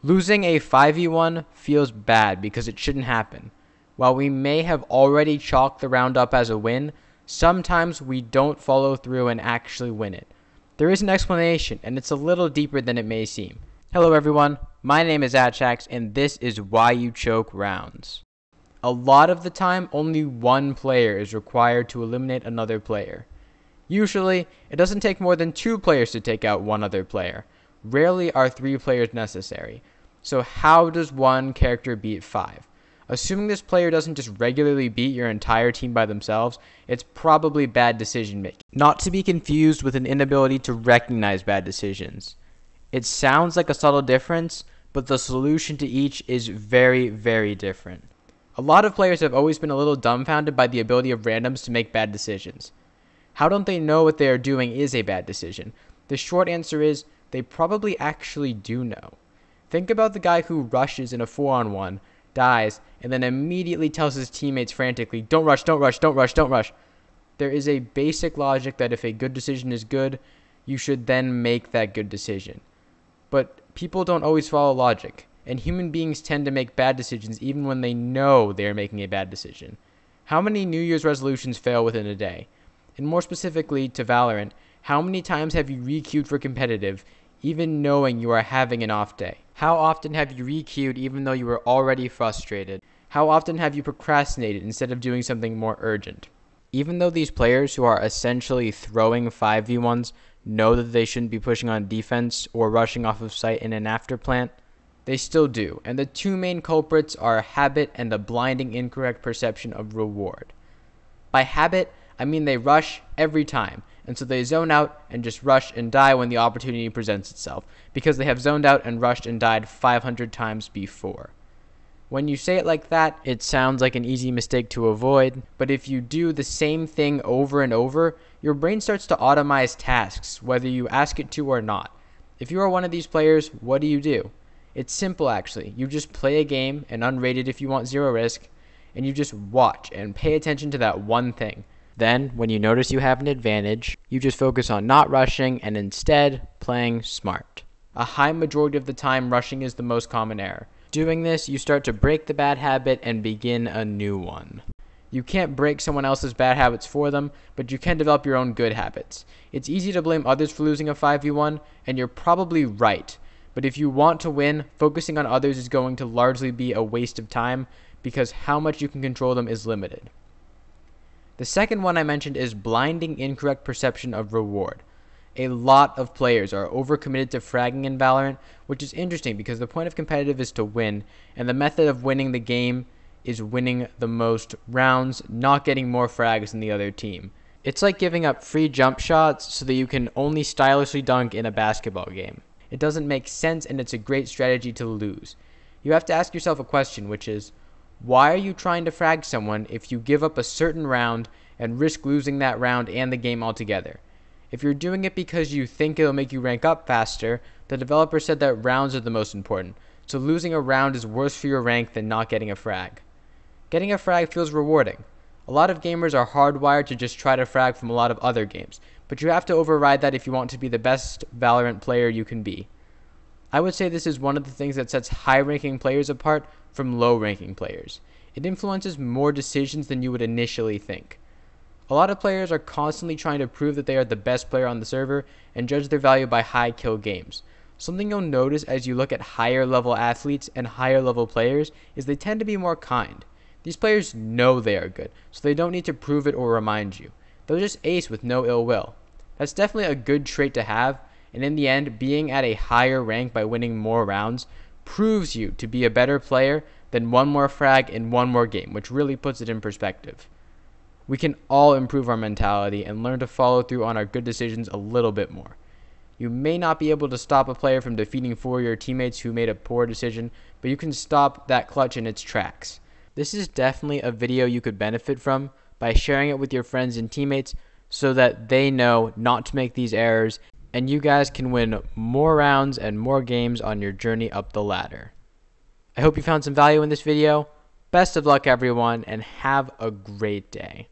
Losing a 5v1 feels bad because it shouldn't happen. While we may have already chalked the round up as a win, sometimes we don't follow through and actually win it. There is an explanation, and it's a little deeper than it may seem. Hello everyone, my name is Achax, and this is Why You Choke Rounds. A lot of the time, only one player is required to eliminate another player. Usually, it doesn't take more than 2 players to take out one other player. Rarely are 3 players necessary. So how does one character beat 5? Assuming this player doesn't just regularly beat your entire team by themselves, it's probably bad decision making. Not to be confused with an inability to recognize bad decisions. It sounds like a subtle difference, but the solution to each is very, very different. A lot of players have always been a little dumbfounded by the ability of randoms to make bad decisions. How don't they know what they are doing is a bad decision? The short answer is, they probably actually do know. Think about the guy who rushes in a 4-on-1, dies, and then immediately tells his teammates frantically, don't rush, don't rush, don't rush, don't rush. There is a basic logic that if a good decision is good, you should then make that good decision. But people don't always follow logic, and human beings tend to make bad decisions even when they know they are making a bad decision. How many New Year's resolutions fail within a day? And more specifically to Valorant, how many times have you re-queued for competitive, even knowing you are having an off day? How often have you re-queued even though you were already frustrated? How often have you procrastinated instead of doing something more urgent? Even though these players who are essentially throwing 5v1s know that they shouldn't be pushing on defense or rushing off of site in an afterplant, they still do. And the 2 main culprits are habit and a blinding incorrect perception of reward. By habit, I mean they rush every time, and so they zone out and just rush and die when the opportunity presents itself, because they have zoned out and rushed and died 500 times before. When you say it like that, it sounds like an easy mistake to avoid, but if you do the same thing over and over, your brain starts to automize tasks, whether you ask it to or not. If you are one of these players, what do? It's simple actually. You just play a game, and unrated if you want 0 risk, and you just watch and pay attention to that one thing. Then, when you notice you have an advantage, you just focus on not rushing and instead playing smart. A high majority of the time, rushing is the most common error. Doing this, you start to break the bad habit and begin a new one. You can't break someone else's bad habits for them, but you can develop your own good habits. It's easy to blame others for losing a 5v1, and you're probably right. But if you want to win, focusing on others is going to largely be a waste of time because how much you can control them is limited. The second one I mentioned is blinding incorrect perception of reward. A lot of players are overcommitted to fragging in Valorant, which is interesting because the point of competitive is to win, and the method of winning the game is winning the most rounds, not getting more frags than the other team. It's like giving up free jump shots so that you can only stylishly dunk in a basketball game. It doesn't make sense, and it's a great strategy to lose. You have to ask yourself a question, which is, why are you trying to frag someone if you give up a certain round and risk losing that round and the game altogether? If you're doing it because you think it'll make you rank up faster, the developer said that rounds are the most important, so losing a round is worse for your rank than not getting a frag. Getting a frag feels rewarding. A lot of gamers are hardwired to just try to frag from a lot of other games, but you have to override that if you want to be the best Valorant player you can be. I would say this is one of the things that sets high-ranking players apart from low-ranking players. It influences more decisions than you would initially think. A lot of players are constantly trying to prove that they are the best player on the server and judge their value by high kill games. Something you'll notice as you look at higher level athletes and higher level players is they tend to be more kind. These players know they are good, so they don't need to prove it or remind you. They'll just ace with no ill will. That's definitely a good trait to have, and in the end, being at a higher rank by winning more rounds proves you to be a better player than one more frag in one more game, which really puts it in perspective. We can all improve our mentality and learn to follow through on our good decisions a little bit more. You may not be able to stop a player from defeating 4 of your teammates who made a poor decision, but you can stop that clutch in its tracks. This is definitely a video you could benefit from by sharing it with your friends and teammates so that they know not to make these errors, and you guys can win more rounds and more games on your journey up the ladder. I hope you found some value in this video. Best of luck everyone, and have a great day.